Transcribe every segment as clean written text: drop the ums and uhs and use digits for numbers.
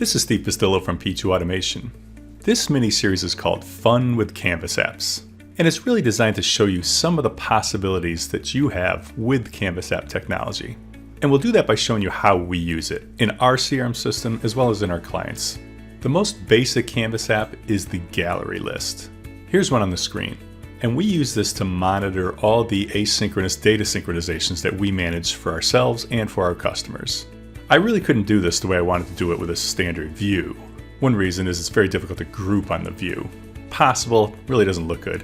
This is Steve Pastillo from P2 Automation. This mini-series is called Fun with Canvas Apps, and it's really designed to show you some of the possibilities that you have with Canvas app technology. And we'll do that by showing you how we use it in our CRM system as well as in our clients. The most basic Canvas app is the gallery list. Here's one on the screen, and we use this to monitor all the asynchronous data synchronizations that we manage for ourselves and for our customers. I really couldn't do this the way I wanted to do it with a standard view. One reason is it's very difficult to group on the view. Possible, really doesn't look good.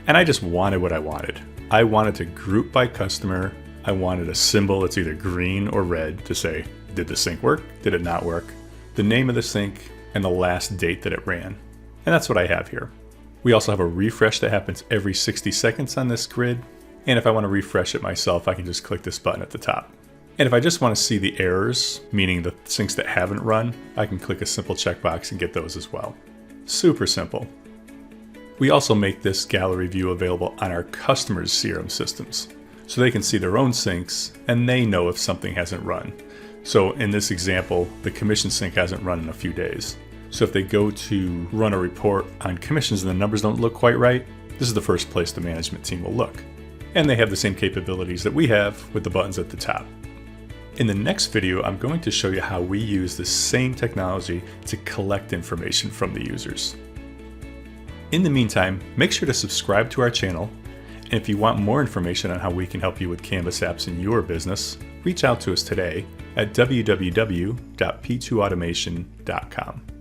And I just wanted what I wanted. I wanted to group by customer. I wanted a symbol that's either green or red to say, did the sync work? Did it not work? The name of the sync and the last date that it ran. And that's what I have here. We also have a refresh that happens every 60 seconds on this grid. And if I want to refresh it myself, I can just click this button at the top. And if I just want to see the errors, meaning the syncs that haven't run, I can click a simple checkbox and get those as well. Super simple. We also make this gallery view available on our customers' CRM systems, so they can see their own syncs and they know if something hasn't run. So in this example, the commission sync hasn't run in a few days. So if they go to run a report on commissions and the numbers don't look quite right, this is the first place the management team will look. And they have the same capabilities that we have with the buttons at the top. In the next video, I'm going to show you how we use the same technology to collect information from the users. In the meantime, make sure to subscribe to our channel, and if you want more information on how we can help you with Canvas apps in your business, reach out to us today at www.p2automation.com.